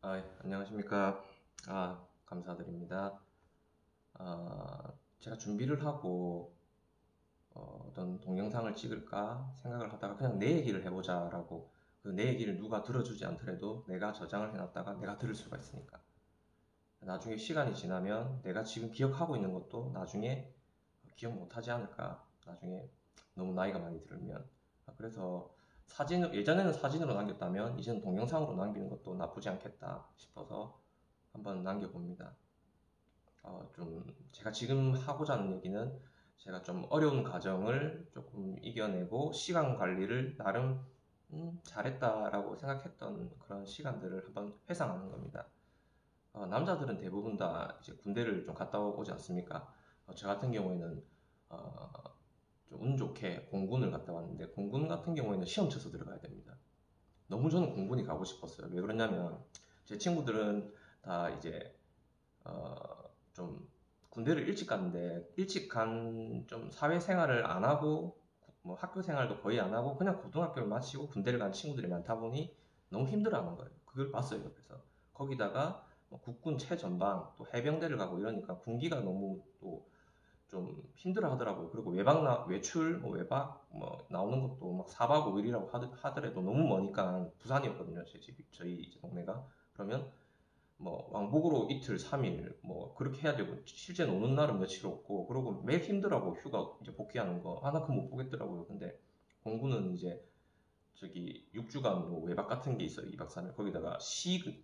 안녕하십니까. 감사드립니다. 제가 준비를 하고 떤 동영상을 찍을까 생각을 하다가 그냥 내 얘기를 해보자라고, 그 내 얘기를 누가 들어주지 않더라도 내가 저장을 해놨다가 내가 들을 수가 있으니까 나중에 시간이 지나면 내가 지금 기억하고 있는 것도 나중에 기억 못하지 않을까, 나중에 너무 나이가 많이 들면. 그래서 예전에는 사진으로 남겼다면 이제는 동영상으로 남기는 것도 나쁘지 않겠다 싶어서 한번 남겨봅니다. 좀 제가 지금 하고자 하는 얘기는, 제가 좀 어려운 과정을 조금 이겨내고 시간 관리를 나름 잘했다라고 생각했던 그런 시간들을 한번 회상하는 겁니다. 남자들은 대부분 다 이제 군대를 좀 갔다 오지 않습니까? 저 같은 경우에는 어, 좀 운 좋게 공군을 갔다 왔는데, 공군 같은 경우에는 시험 쳐서 들어가야 됩니다. 너무 저는 공군이 가고 싶었어요. 왜 그러냐면 제 친구들은 다 이제 좀 군대를 일찍 갔는데, 일찍 간 좀 사회생활을 안 하고 뭐 학교 생활도 거의 안 하고 그냥 고등학교를 마치고 군대를 간 친구들이 많다 보니 너무 힘들어하는 거예요. 그걸 봤어요. 그래서 거기다가 뭐 국군 최전방 또 해병대를 가고 이러니까 군기가 너무 또 좀 힘들어 하더라고요. 그리고 외출, 뭐 외박, 뭐 나오는 것도 막 4박 5일이라고 하더라도 너무 머니까, 부산이었거든요. 제 집이, 저희 이제 동네가. 그러면 뭐 왕복으로 이틀, 3일 뭐 그렇게 해야 되고, 실제 노는 날은 며칠 없고, 그리고 매일 힘들하고 휴가 이제 복귀하는 거 하나 그 못 보겠더라고요. 근데 공군은 이제 저기 6주간 뭐 외박 같은 게 있어요. 2박 3일. 거기다가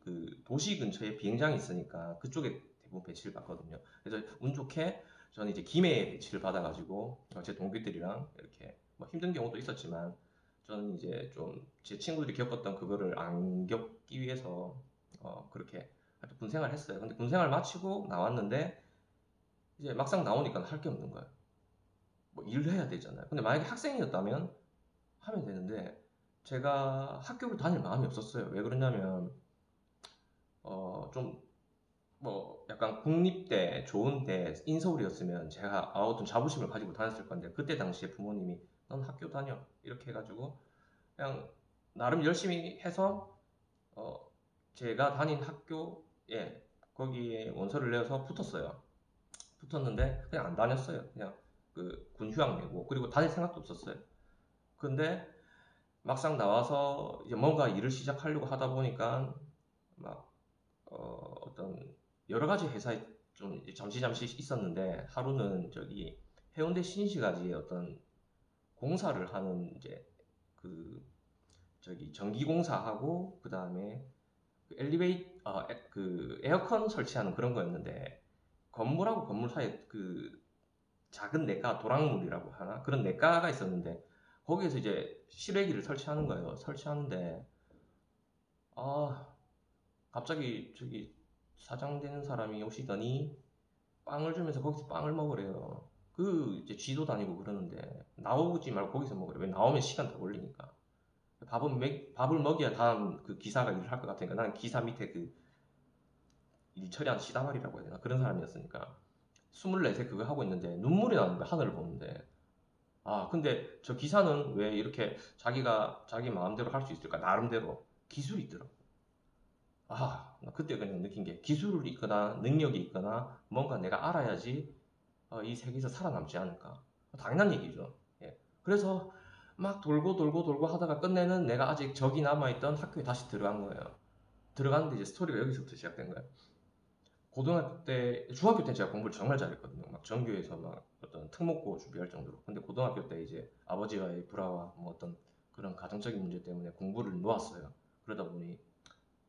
그 도시 근처에 비행장이 있으니까 그쪽에 대부분 배치를 받거든요. 그래서 운 좋게 저는 이제 김해에 배치를 받아가지고 제 동기들이랑 이렇게 뭐 힘든 경우도 있었지만, 저는 이제 좀 제 친구들이 겪었던 그거를 안 겪기 위해서 그렇게 하여튼 군 생활을 했어요. 근데 군 생활 마치고 나왔는데 이제 막상 나오니까 할 게 없는 거예요. 뭐 일을 해야 되잖아요. 근데 만약에 학생이었다면 하면 되는데, 제가 학교를 다닐 마음이 없었어요. 왜 그러냐면 좀 뭐 약간 국립대 좋은데 인서울이었으면 제가 어떤 자부심을 가지고 다녔을 건데, 그때 당시에 부모님이 넌 학교 다녀 이렇게 해가지고 그냥 나름 열심히 해서 어, 제가 다닌 학교에 거기에 원서를 내서 붙었어요. 붙었는데 그냥 안 다녔어요. 그냥 그 군 휴학 내고, 그리고 다닐 생각도 없었어요. 근데 막상 나와서 이제 뭔가 일을 시작하려고 하다 보니까 막 어떤 여러 가지 회사에 좀 잠시 있었는데, 하루는 저기 해운대 신시가지에 어떤 공사를 하는 이제 그 저기 전기공사하고 그 다음에 그 에어컨 설치하는 그런 거였는데, 건물하고 건물 사이에 그 작은 내과, 도랑물이라고 하나, 그런 내과가 있었는데, 거기에서 이제 실외기를 설치하는 거예요. 설치하는데 아 갑자기 저기 사장 되는 사람이 오시더니 빵을 주면서 거기서 빵을 먹으래요. 그 이제 쥐도 다니고 그러는데 나오지 말고 거기서 먹으래. 왜 나오면 시간 더 걸리니까. 밥을 먹여야 다음 그 기사가 일을 할 것 같으니까, 나는 기사 밑에 그 일 처리하는 시다발이라고 해야 되나, 그런 사람이었으니까 24세 그거 하고 있는데 눈물이 나는 거야, 하늘을 보는데. 근데 저 기사는 왜 이렇게 자기가 자기 마음대로 할 수 있을까, 나름대로 기술이 있더라고. 나 그때 그냥 느낀 게, 기술이 있거나 능력이 있거나 뭔가 내가 알아야지 이 세계에서 살아남지 않을까. 당연한 얘기죠. 예. 그래서 막 돌고 돌고 돌고 하다가 끝내는 내가 아직 적이 남아있던 학교에 다시 들어간 거예요. 들어갔는데 이제 스토리가 여기서부터 시작된 거예요. 중학교 때 제가 공부를 정말 잘했거든요. 막 전교에서 막 어떤 특목고 준비할 정도로. 근데 고등학교 때 이제 아버지와의 불화와 뭐 어떤 그런 가정적인 문제 때문에 공부를 놓았어요. 그러다 보니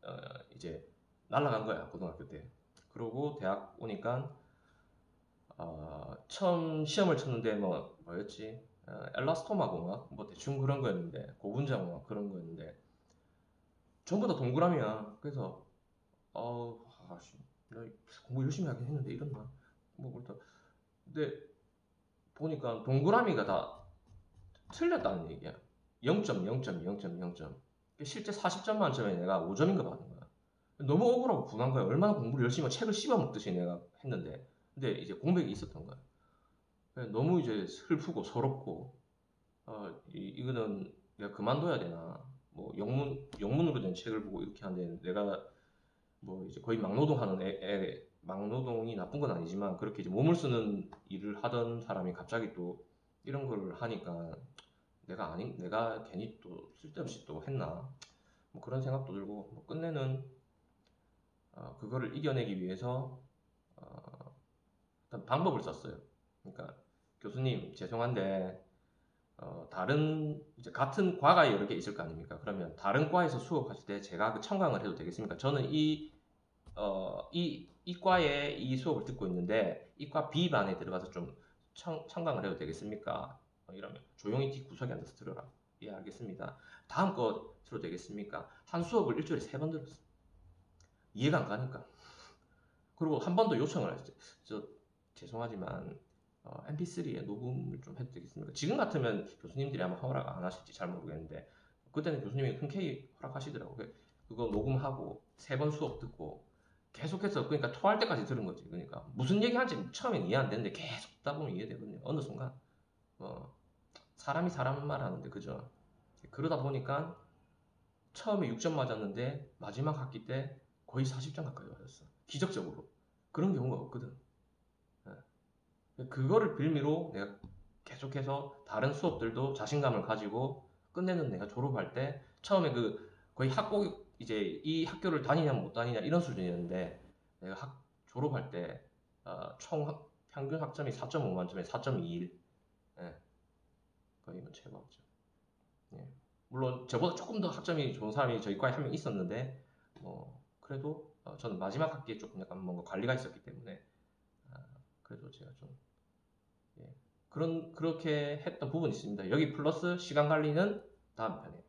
어, 이제 날라간 거야, 고등학교 때. 그러고 대학 오니까 처음 시험을 쳤는데 뭐였지? 엘라스토마 공학? 뭐 대충 그런 거였는데, 고분자 공학 그런 거였는데 전부 다 동그라미야. 그래서 아씨, 나 공부 열심히 하긴 했는데 이랬나? 뭐 그렇다. 근데 보니까 동그라미가 다 틀렸다는 얘기야. 0점, 0점, 0점, 0점. 실제 40점 만점에 내가 5점인가 받은 거야. 너무 억울하고 분한 거야. 얼마나 공부를 열심히 하고 책을 씹어 먹듯이 내가 했는데, 근데 이제 공백이 있었던 거야. 너무 이제 슬프고 서럽고, 이거는 내가 그만둬야 되나, 뭐 영문으로 된 책을 보고 이렇게 하는데 내가 뭐 이제 거의 막노동하는 막노동이 나쁜 건 아니지만 그렇게 이제 몸을 쓰는 일을 하던 사람이 갑자기 또 이런 걸 하니까 내가 괜히 또 쓸데없이 또 했나 뭐 그런 생각도 들고 뭐 끝내는 그거를 이겨내기 위해서 일단 방법을 썼어요. 그러니까 교수님 죄송한데 다른 이제 같은 과가 여러 개 있을 거 아닙니까? 그러면 다른 과에서 수업하실 때 제가 그 청강을 해도 되겠습니까? 저는 이 과에 이 수업을 듣고 있는데 이과 B반에 들어가서 좀 청강을 해도 되겠습니까? 이러면 조용히 뒷구석에 앉아서 들어라. 예, 알겠습니다. 다음 거 들어도 되겠습니까? 한 수업을 일주일에 3번 들었어. 이해가 안 가니까. 그리고 한 번 더 요청을 했어요. 저 죄송하지만 MP3에 녹음을 좀 해도 되겠습니까? 지금 같으면 교수님들이 아마 허락 안 하실지 잘 모르겠는데 그때는 교수님이 흔쾌히 허락하시더라고요. 그거 녹음하고 3번 수업 듣고 계속해서 그러니까 토할 때까지 들은 거지. 그러니까 무슨 얘기하는지 처음엔 이해 안 되는데 계속 듣다 보면 이해되거든요. 어느 순간 사람이 사람 말 하는데 그죠? 그러다 보니까 처음에 6점 맞았는데 마지막 학기 때 거의 40점 가까이 맞았어. 기적적으로. 그런 경우가 없거든. 그거를 빌미로 내가 계속해서 다른 수업들도 자신감을 가지고 끝내는 내가 졸업할 때 처음에 그 거의 이제 이 학교를 다니냐 못 다니냐 이런 수준이었는데 내가 졸업할 때 총 평균 학점이 4.5 만점에 4.21. 예, 거의 뭐 최고였죠. 예. 물론 저보다 조금 더 학점이 좋은 사람이 저희 과에 한 명 있었는데 그래도 저는 마지막 학기에 조금 약간 뭔가 관리가 있었기 때문에 그래도 제가 좀 예. 그렇게 했던 부분이 있습니다. 여기 플러스 시간 관리는 다음 편에